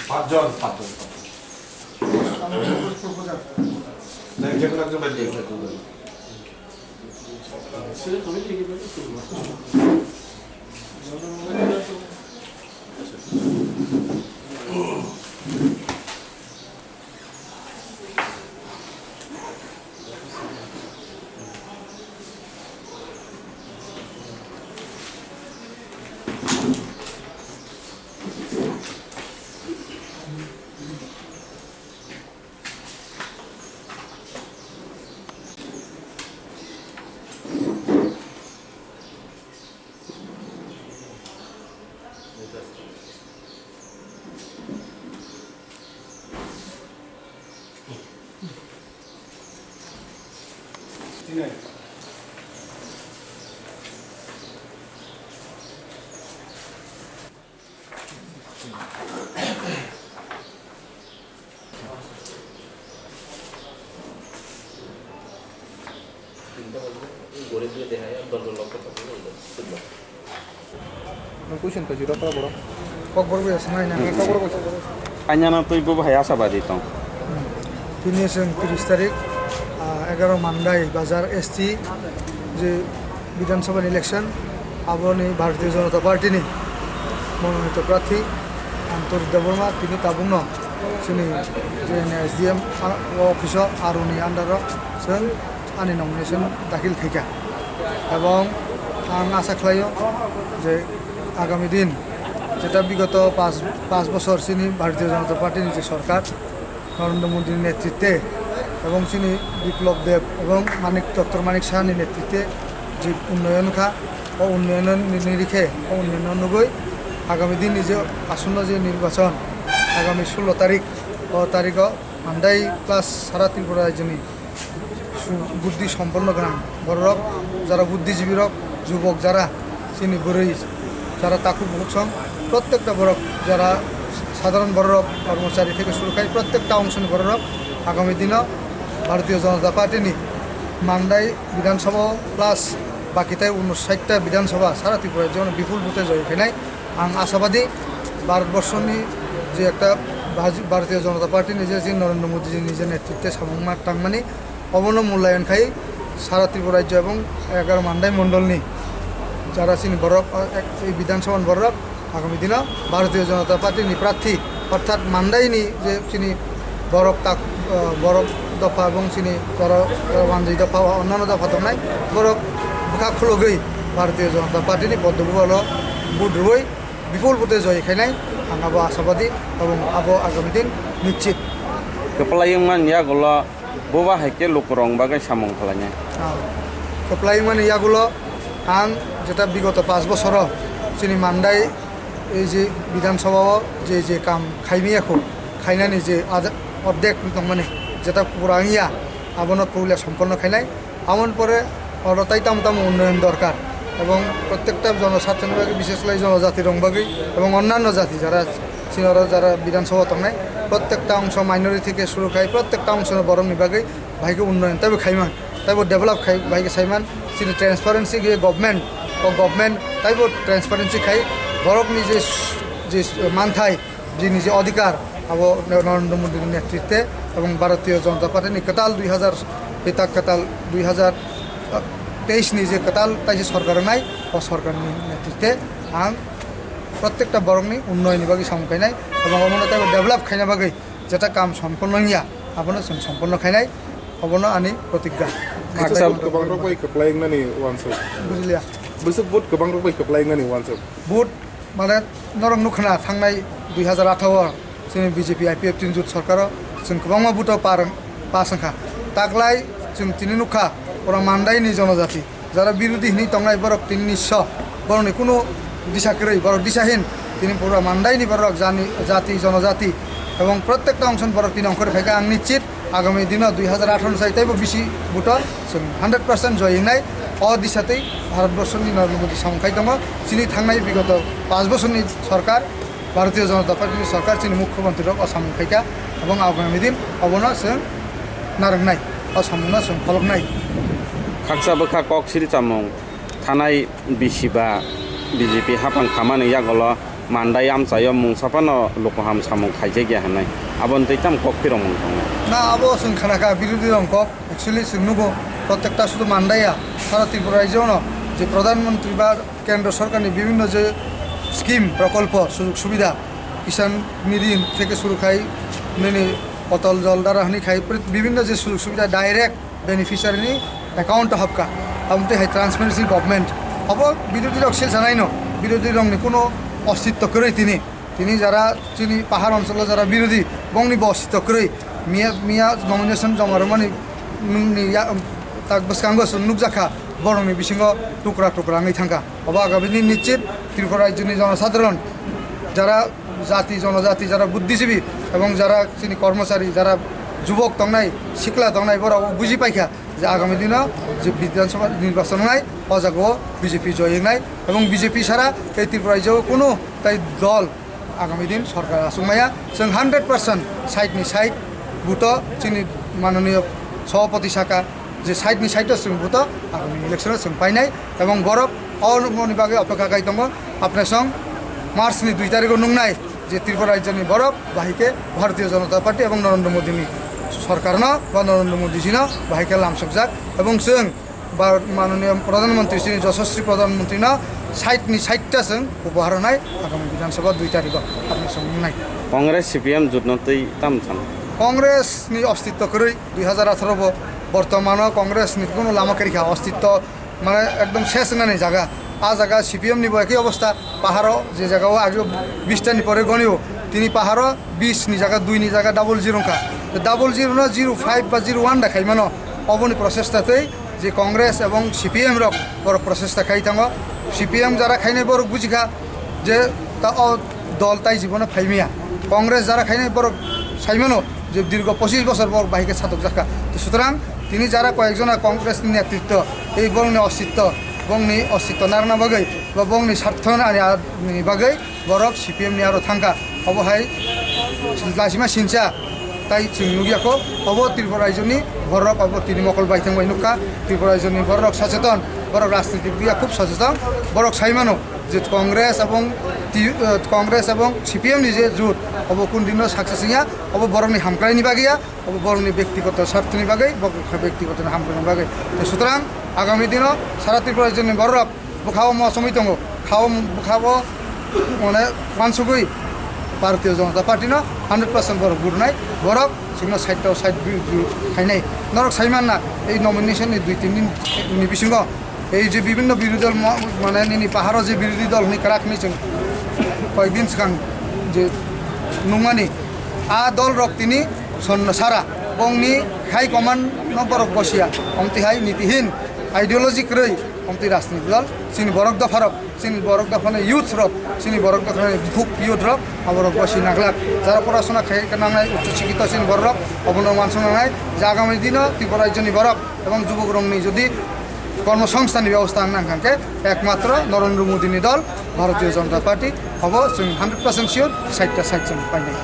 পাঁচজন যে কোনো একজন বাইরে Kusin ka jiro para boro. Pagbaru ya sengaja nih. Kanya tuh ibu bahaya sahabat itu. Ini yang 30 tarik 11 Mandai Bazar ST যে বিধানসভা ইলেকশন আবরণী ভারতীয় জনতা পার্টি নি মনোনীত প্রার্থী আন্তরিক দেববর্মা তিনি তাবুং তিনি যে SDM অফিস আর উনি আন্ডার আনি নমিনেশন দাখিল খাইকা এবং আং আশা খালাইও যে আগামী দিন যেটা বিগত পাঁচ বছর চিনি ভারতীয় জনতা পার্টির যে সরকার নরেন্দ্র মোদীর নেতৃত্বে এবং চিনি বিপ্লব দেব এবং ডক্টর মানিক সাহানির নেতৃত্বে যে উন্নয়ন ও উন্নয়নের নিরিখে ও উন্নয়ন অনুযায়ী আগামী দিন নিজে আসন্ন যে নির্বাচন আগামী 16 তারিখ ও তারিখ মান্দাই প্লাস সারা ত্রিপুরা রাজ্যনি বুদ্ধি সম্পন্ন গ্রাম বড়রক যারা বুদ্ধিজীবী রক যুবক যারা চিনি গড়ই যারা তাকু ভোগসং প্রত্যেকটা বড়ক যারা সাধারণ বড়রক কর্মচারী থেকে শুরু করে প্রত্যেকটা অংশ বড়রক আগামী দিনও ভারতীয় জনতা পার্টি নি মান্দাই বিধানসভা প্লাস বাকিটাই 59টা বিধানসভা সারা ত্রিপুরার যেমন বিপুল ভোটে জয় ফেনাই আং আশাবাদী ভারতবর্ষনি যে একটা ভারতীয় জনতা পার্টি নিজে যে নরেন্দ্র মোদী নিজের নেতৃত্বে সামংমা টাংমানি অবন মূল্যায়ন খাই সারা ত্রিপুরা রাজ্য এবং 11 মান্দাই মণ্ডলনি যারা চিনি বরফ এই বিধানসভা বরফ আগামী দিনও ভারতীয় জনতা পার্টির প্রার্থী অর্থাৎ মান্দাইনি যে চিনি বরফ তাক বরফ দফা এবং চিনি ওয়ানজি দফা অন্যান্য দফা তো নাই বরফ বুকা খুলগৈ ভারতীয় জনতা পার্টিনি বদ্ধবল বুট রই বিপুল ভোটে জয় খাইনাই আং আবো আশাবাদী এবং আবো আগামী দিন নিশ্চিত Kepelayangan ya kalau bawa haike lukurong bagai samong kalanya. Kepelayangan ইয়াগুলো আং যেটা বিগত 5 বছর চিনি মান্দাই এই যে বিধানসভা যে কাম খাইমি এখন খাইনানি যে অর্ধেক মানে যেটা পুরাঙিয়া আবনত পুরুলিয়া সম্পন্ন খাইনাই আমন পরে অরতাই তাম উন্নয়ন দরকার এবং প্রত্যেকটা জনস্বার্থের বাকি বিশেষ করে জনজাতির রংবাগী এবং অন্যান্য জাতি যারা চিনর যারা বিধানসভা তংনাই প্রত্যেকটা অংশ মাইনরিটি থেকে শুরু খাই প্রত্যেকটা অংশ বরং নিবাগে ভাইকে উন্নয়ন তাইব খাইমান তাইব ডেভেলপ খাই ভাইকে সাইমান চিনি ট্রান্সপারেন্সি গিয়ে গভর্নমেন্ট তাইব ট্রান্সপারেন্সি খাই বরফ নিজে যে মানথাই যে নিজে অধিকার আবো নরেন্দ্র মোদীর নেতৃত্বে এবং ভারতীয় জনতা পার্টি কতাল 2000 পেতাক কতাল 2023 নিজে কতাল তাই যে সরকার নাই ও সরকার নেতৃত্বে আং প্রত্যেকটা বরংনি উন্নয়ন বাকি সামখাইনাই এবং অবনো তাই ডেভেলপ খাইনা বাকি যেটা কাম সম্পন্ন হিয়া আপনার সম্পন্ন খাইনাই অবনো আনি প্রতিজ্ঞা गोबां रोखोमै खोख्लायनानै वानसप बुझलिया बिसोर बुट गोबां रोखोमै खोख्लायनानै वानसप बुट माने नरम नुखना थांनाय 2018 जोंनि बिजेपि आइपिएफ टिन जुट सरकाराव जों गोबां बुटाव पासंखा तागलाय जों तिनि नुखा ওরা মান্দাইনি জনজাতি যারা বিরোধী হিনি তংনাই বরক তিনি নিঃস্ব বরং কোনো দিশাকেরই বরক দিশাহীন তিনি পুরো মান্দাইনি বরক জাতি জনজাতি এবং প্রত্যেকটা অংশ বরক তিনি অঙ্করে ভাইকে আং নিশ্চিত आगामी दिन 2018 साइतैबो बिसि बुट जों 100% जयैनाय अदिसातै भारतबर्षनि नरेन्द्र मोदी सामखाय दङ चिनि थांनाय विगत 5 बोसोरनि सरकार भारतीय जनता पार्टी सरकार चिनि मुख्यमंत्री असामखायखा এবং आगामी दिन अबनो जों नारंनाय असामनो जों फलकनाय खाकसा बखा कक सिरि चामं थानाय बिसिबा बिजेपि हापां खामानि यागल मान्दाय आमचाय मुंसाफानो लोकहाम सामं खायजे गया हनाय आबन दैताम कक फिरं थांनाय ना अब जों खानाखा बिरोधी दं कक एक्चुअली जों नुगो प्रत्येकटा शुद्ध मान्दाया सारा त्रिपुरा राज्योनो जे प्रधानमंत्री बा केंद्र सरकारनि विभिन्न जे स्कीम प्रकल्प सुযোগ सुविधा किसान निधि থেকে শুরু খাই মানে অটল জল দ্বারা হনি খাই বিভিন্ন যে সুযোগ সুবিধা ডাইরেক্ট বেনিফিশিয়ারি অ্যাকাউন্ট হবকা আমতে হাই ট্রান্সপারেন্সি গভর্নমেন্ট হব বিরোধী দল সেল জানাই ন বিরোধী দলনি কোনো অস্তিত্ব করে তিনি যারা চিনি পাহাড় অঞ্চলে যারা বিরোধী বংনি অস্তিত্ব করে মিয়া নমিনেশন জমারমানি তাক বসকাঙ্গ নুক জাখা বরংনি বিসিঙ্গ টুকরা টুকরা আঙै থাঙ্কা হব আগামী দিন নিশ্চিত ত্রিপুরা রাজ্যনি জনসাধারণ যারা জাতি জনজাতি যারা বুদ্ধিজীবী এবং যারা চিনি কর্মচারী যারা যুবক তংনাই শিকলা তংনাই বড় বুঝি পাইখা যে আগামী দিন যে বিধানসভা নির্বাচন নাই অজাগো বিজেপি জয়নাই এবং বিজেপি ছাড়া এই ত্রিপুরা রাজ্যেও কোনো তাই দল আগামী দিন সরকার আসুমায়া जों 100% সাইডনি সাইড বুট চিনি মাননীয় সভাপতি শাখা যে সাইডনি সাইডও जों বুট আগামী ইলেকশনে जों পাইনাই এবং বরফ অনমনি বাগে অপেক্ষা গাই দङ আপনার সঙ্গ মার্চনি 2 তারিখ নুংনাই যে ত্রিপুরা রাজ্যনি বরফ বাহিকে ভারতীয় জনতা পার্টি এবং নরেন্দ্র মোদীনি সরকার ন বা নরেন্দ্র মোদীজি ন বাহিকে লামসকজাক এবং जों माननीय प्रधानमंत्री श्री यशस्वी प्रधानमंत्री न साइडनि साइडटा जों उपहार होनाय आगामी विधानसभा 2 तारिख आपनि संनाय कांग्रेस सीपीएम जुटनतै तामथान कांग्रेसनि अस्तित्व करै 2018 बर्तमान कांग्रेसनि कोनो लामाकारिखा अस्तित्व माने एकदम शेष होनानै जागा आ जागा सीपीएम नि एकै अवस्था पाहाड़ जे जगह आगे 20 टानि परे गणियो तिनी पाहाड़ 20 नि जगह 2 नि जगह 00 का 00 न 05 बा 01 देखाइ मानो अबनि प्रचेष्टातै যে কংগ্রেস এবং সিপিএম রক বড় প্রচেষ্টা খাই থাঙ্গ সিপিএম যারা খাইনাই বড় বুঝিখা যে তা দল তাই জীবনে ফাইমিয়া কংগ্রেস যারা খাইনাই বড় সাইমানো যে দীর্ঘ 25 বছর বড় বাহিকে ছাতক জাকা তো সুতরাং তিনি যারা কয়েকজনা কংগ্রেস নেতৃত্ব এই বংনি অস্তিত্ব নারনা বাগৈ বা বংনি স্বার্থ বাগৈ বরক সিপিএম নি আরো থাঙ্কা অবহাই লাসিমা সিনচা তাই जों नुगियाखौ अब त्रिपुरा राज्योनि बरक अब तिनि मकल बायथांबाय नुखा त्रिपुरा राज्योनि बरक सचेतन बरक राजनीतिबिदआ खूब सचेतन बरक साइमानो जे कांग्रेस এবং সিপিএম नि जे जुट अब कोन दिनो सक्सेसिया अब बरकनि हामक्रायनि बागैया अब बरकनि व्यक्तिगत स्वार्थनि बागै व्यक्तिगत हामक्रायनि बागै तो सुतरां आगामी दिनो सारा त्रिपुरा राज्योनि बरक बुखाव मौसुमी दङ बुखाव माने मानसुगै भारतीय जनता पार्टी न 100% बरक बुरनाय बरक जोंना साइडआव साइड खायनाय नरक साइमानना এই নমিনেশনनि 2-3 দিনनि बिसिंग এই যে বিভিন্ন বিরোধী দল মানে নিনি পাহাড় যে বিরোধী দল नि কারাকনি जों কয়েকদিন সিগাং যে নুমানি আ দল রক তিনি সারা বংনি হাই কমান্ড ন বরক বসিয়া অমতি হাই নীতিহীন আইডিওলজি ক্রৈ অমতি রাজনীতি দল চিনি বরক দফারক চিনি বরক দফানে ইউথ রক চিনি বরক দফানে ভুক ইউথ রক আবরক বসি নাগলাক যারা পড়াশোনা খাই নাঙাই উচ্চ শিক্ষিত চিনি বরক অবন মানস নাঙাই যে আগামী দিন ত্রিপুরা রাজ্যনি বরক এবং যুবক রংনি যদি কর্মসংস্থান ব্যবস্থা নাঙ্কাকে একমাত্র নরেন্দ্র মোদীনি দল ভারতীয় জনতা পার্টি হব 100% শিওর সাইডটা সাইড পাই নাই